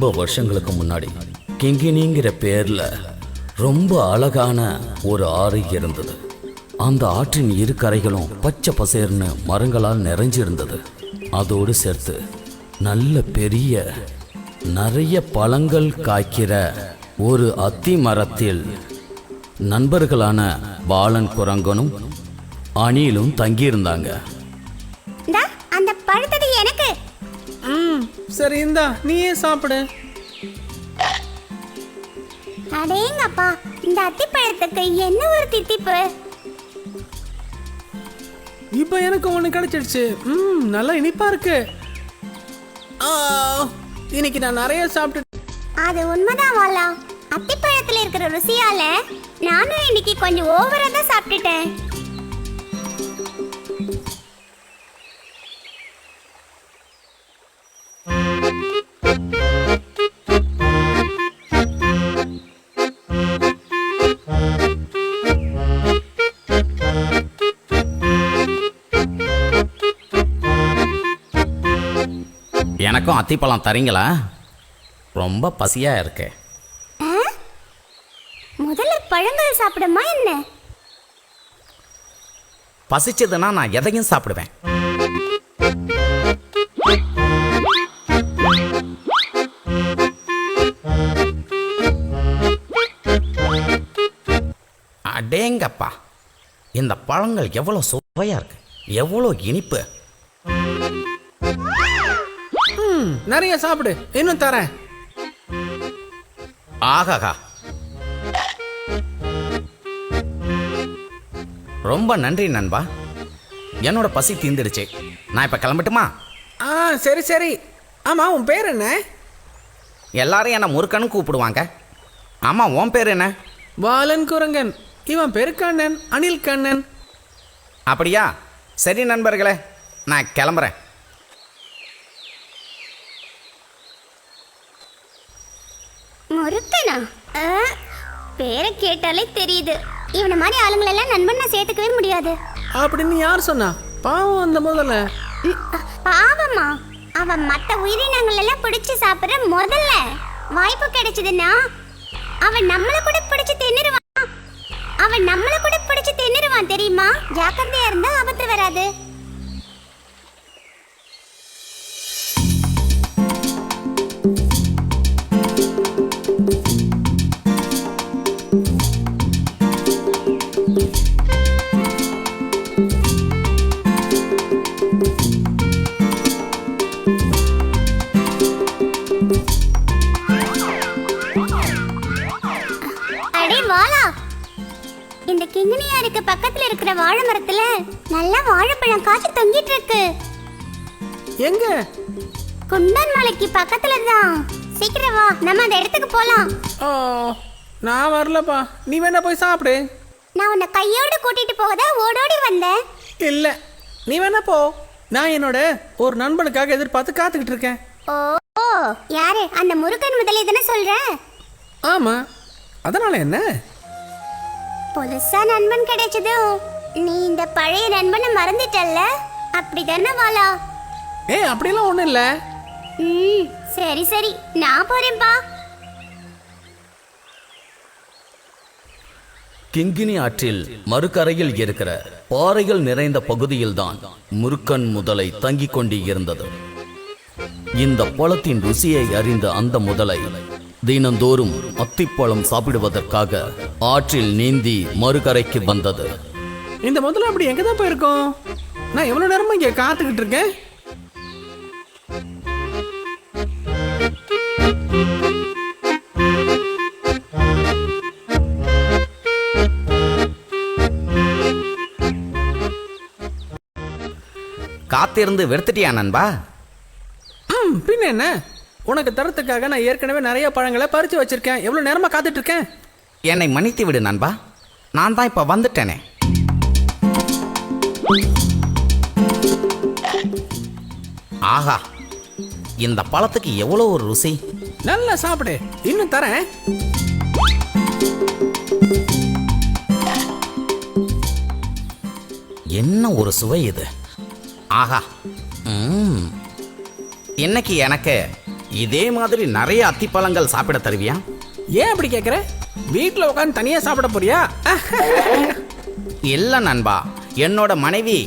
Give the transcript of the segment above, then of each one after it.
ரொம்ப வருஷங்களுக்கு முன்னாடி கிங்கினிங்கிற பேர்ல ரொம்ப அழகான ஒரு ஆறு இருந்தது. அந்த ஆற்றின் இரு கரைகளும் பச்சை பசேர்னு மரங்களால் நிறைஞ்சிருந்தது. அதோடு சேர்த்து நல்ல பெரிய நிறைய பழங்கள் காய்க்கிற ஒரு அத்தி மரத்தில் நண்பர்களான பாலன் குரங்கனும் அணிலும் தங்கியிருந்தாங்க. அந்த பழத்தது எனக்கு. சரி இந்தா நீயே சாப்பிடு. அடேங்கப்பா, இந்த அத்திப்பழத்துக்கு என்ன ஒரு தித்திப்பு. இப்போ எனக்கு ஒன்று கிடைச்சிடுச்சு. நல்லா இனிப்பா இருக்கு. இன்னைக்கு நான் நிறைய சாப்பிட்டு. அது உண்மைதான் வாலா. அத்திப்பழத்துல இருக்கிற ருசியால நானும் இன்னைக்கு கொஞ்சம் ஓவரா தான் சாப்பிட்டுட்டேன். எனக்கும் அத்திப்பழம் தரீங்களா? ரொம்ப பசியா இருக்கு. முதல்ல பழங்கள் சாப்பிடுமா என்ன? பசிச்சதுன்னா நான் எதையும் சாப்பிடுவேன். அடேங்கப்பா, இந்த பழங்கள் எவ்வளவு சுவையா இருக்கு, எவ்வளவு இனிப்பு. நிறைய சாப்பிடு, இன்னும் தரேன். ஆகாகா, ரொம்ப நன்றி நண்பா. என்னோட பசி தீந்துடுச்சு. நான் இப்ப கிளம்பட்டுமா? சரி சரி. ஆமா, உன் பேர் என்ன? எல்லாரும் என்ன முருக்கன்னு கூப்பிடுவாங்க. ஆமா, உன் பேர் என்ன? பாலன் குரங்கன். இவன் பேரு கண்ணன், அனில் கண்ணன். அப்படியா? சரி நண்பர்களே, நான் கிளம்புறேன். முருக்கனா? பேரை கேட்டாலே தெரியுது. இவனை மாதிரி ஆளுங்களெல்லாம் நண்பனை சேர்த்துக்கவே முடியாது. அப்படின்னு யார் சொன்னா? பாவம் அந்த முதல்ல. பாவமா? அவன் மற்ற உயிரினங்கள் எல்லாம் பிடிச்சு சாப்பிடுற முதல்ல. வாய்ப்பு கிடைச்சதுன்னா அவன் நம்மள கூட பிடிச்சு தின்னுருவான் தெரியுமா? ஜாக்கிரதையா இருந்தா ஆபத்து வராது. இந்த கிங்கினியாருக்கு பக்கத்துல இருக்கிற வாழை மரத்துல நல்ல வாழைப்பழம் காய்ச்சி தொங்கிட்டு இருக்கு. எங்க? குண்டன் மலைக்கு பக்கத்துல தான். சீக்கிரம் வா, நம்ம அந்த இடத்துக்கு போலாம். நான் வரலப்பா, நீ வேணா போய் சாப்பிடு. நான் உன்னை கையோடு கூட்டிட்டு போகதா ஓடோடி வந்தேன். இல்ல, நீ வேணா போ. நான் என்னோட ஒரு நண்பனுக்காக எதிர்பார்த்து காத்துக்கிட்டு இருக்கேன். ஓ, யாரு? அந்த முருகன் முதலே தானே சொல்ற? ஆமா, அதனால என்ன? புதுசா நண்பன் கிடைச்சதும் நீ இந்த பழைய நண்பனை மறந்துட்டல்ல, அப்படிதானே வாலா? அப்படிலாம் ஒண்ணும் இல்ல. சரி சரி, நான் போறேன்பா. கிங்கினி ஆற்றில் மறுகரையில் இருக்கிற பாறைகள் நிறைந்த பகுதியில்தான் முருக்கன் முதலை தங்கிக் கொண்டு இருந்தது. இந்த பழத்தின் ருசியை அறிந்த அந்த முதலை தினந்தோறும் அத்திப்பழம் சாப்பிடுவதற்காக ஆற்றில் நீந்தி மறுகரைக்கு வந்தது. இந்த முதல்ல அப்படி எங்கதான் போயிருக்கோம்? நான் எவ்வளவு நேரமா இங்க காத்துக்கிட்டு இருக்கேன். காத்திருந்து வெறுத்துட்டியா நண்பா? பின்ன என்ன, உனக்கு தரத்துக்காக நான் ஏற்கனவே நிறைய பழங்களை பறிச்சு வச்சிருக்கேன். எவ்வளவு நேரமா காத்துட்டு இருக்கேன். என்னை மன்னித்து விடு நண்பா, நான் தான் இப்ப வந்துட்டேனே. ஆஹா, இந்த பழத்துக்கு எவ்வளவு ஒரு ருசி. நல்லா சாப்பிடு, இன்னும் தரேன். என்ன ஒரு சுவை இது. ஆஹா, இன்னைக்கு எனக்கு இதே மாதிரி நிறைய அத்திப்பழங்கள் சாப்பிட தருவியா? ஏன் அப்படி கேட்குற? வீட்டில் உட்காந்து தனியாக சாப்பிட போறியா? இல்லை நண்பா, என்னோட மனைவி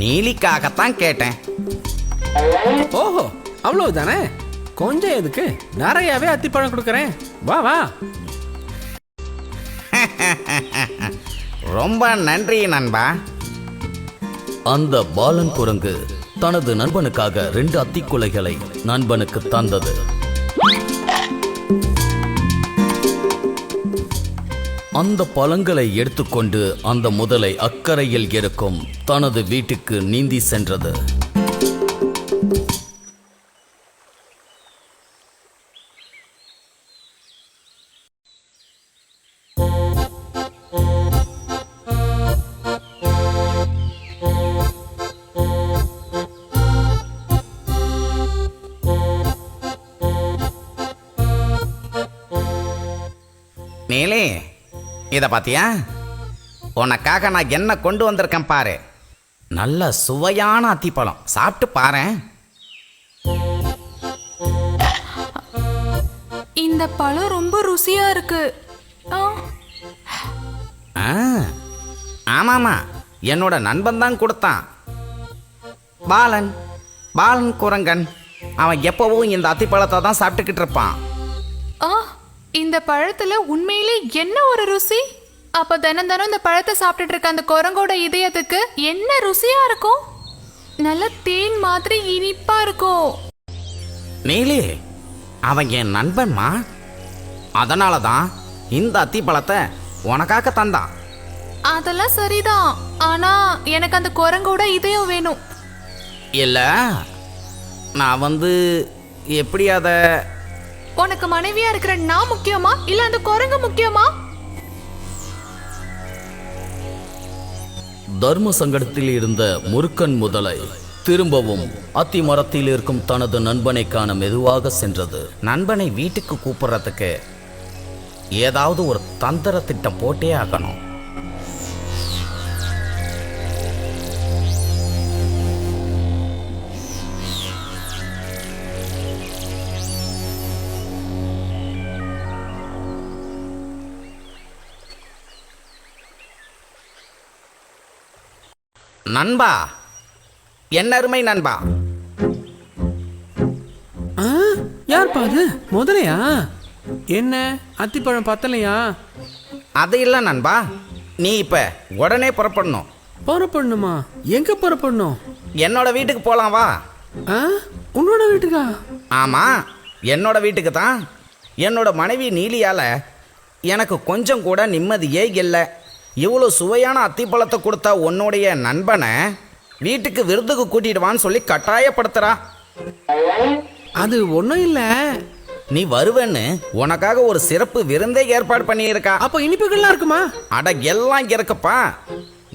நீலிக்காகத்தான் கேட்டேன். ஓஹோ, அவ்வளவுதானே? கொஞ்சம் எதுக்கு, நிறையாவே அத்திப்பழம் கொடுக்குறேன். வா வா. ரொம்ப நன்றி நண்பா. அந்த பாலன் குரங்கு தனது நண்பனுக்காக 2 அத்திக்குலைகளை நண்பனுக்கு தந்தது. அந்த பழங்களை எடுத்துக்கொண்டு அந்த முதலை அக்கறையில் இருக்கும் தனது வீட்டுக்கு நீந்தி சென்றது. நீலி, இதை பார்த்தியா? உனக்காக நான் என்ன கொண்டு வந்திருக்கேன் பாரு. நல்ல சுவையான அத்திப்பழம், சாப்பிட்டு பாரேன். இந்த பழம் ரொம்ப ருசியா இருக்கு. ஆமாமா, என்னோட நண்பன் தான் கொடுத்தான். பாலன் பாலன் குரங்கன். அவன் எப்பவும் இந்த அத்திப்பழத்தை தான் சாப்பிட்டுக்கிட்டு இருப்பான். இந்த பழத்துல உண்மையிலே என்ன ஒரு ருசி! அப்ப தினம் தினம் இந்த பழத்தை சாப்பிட்டுட்டு இருக்க அந்த குரங்கோட இதயத்துக்கு என்ன ருசியா இருக்கும்! நல்ல தேன் மாதிரி இனிப்பா இருக்கும். நீலி, அவன் என் நண்பன்மா. அதனால தான் இந்த அத்திப்பழத்தை உனக்காக தந்தான். அதெல்லாம் சரிதான், ஆனா எனக்கு அந்த குரங்கோட இதயம் வேணும். இல்ல, நான் எப்படி அத... உனக்கு மனைவியா இருக்கிற நான் முக்கியமா இல்ல அந்த குரங்கு முக்கியமா? தர்ம சங்கடத்தில் இருந்த முருக்கன் முதலை திரும்பவும் அத்தி மரத்தில் இருக்கும் தனது நண்பனை காண மெதுவாக சென்றது. நண்பனை வீட்டுக்கு கூப்பிடுறதுக்கு ஏதாவது ஒரு தந்திர திட்டம் போட்டே ஆகணும். நண்பா, என்ன அருமை நண்பா. யார்ப்பா அது? முதலையா? என்ன அத்திப்பழம் பத்தலையா? அது இல்லை நண்பா, நீ இப்ப உடனே புறப்படணும். புறப்படணுமா? எங்க புறப்படணும்? என்னோட வீட்டுக்கு போலாம், வா. உன்னோட வீட்டுக்கா? ஆமா, என்னோட வீட்டுக்கு தான். என்னோட மனைவி நீலியால எனக்கு கொஞ்சம் கூட நிம்மதியே இல்லை. இவ்வளோ சுவையான அத்திப்பழத்தை கொடுத்தா உன்னுடைய நண்பனை வீட்டுக்கு விருந்துக்கு கூட்டிடுவான்னு சொல்லி கட்டாயப்படுத்துறா. அது ஒன்றும் இல்லை. நீ வருவேன்னு உனக்காக ஒரு சிறப்பு விருந்தே ஏற்பாடு பண்ணியிருக்கா. அப்போ இனிப்புகள்லாம் இருக்குமா? அட, எல்லாம் இருக்குப்பா.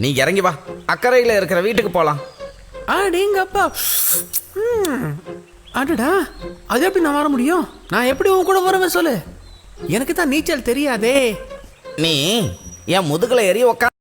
நீ இறங்கி வா, அக்கறையில் இருக்கிற வீட்டுக்கு போகலாம். அடேங்கப்பா. அடடா, அது எப்படி நான் வர முடியும்? நான் எப்படி உன் கூட வருவேன் சொல்லு? எனக்கு தான் நீச்சல் தெரியாதே. நீ என் முதுகுல ஏறி உட்காந்து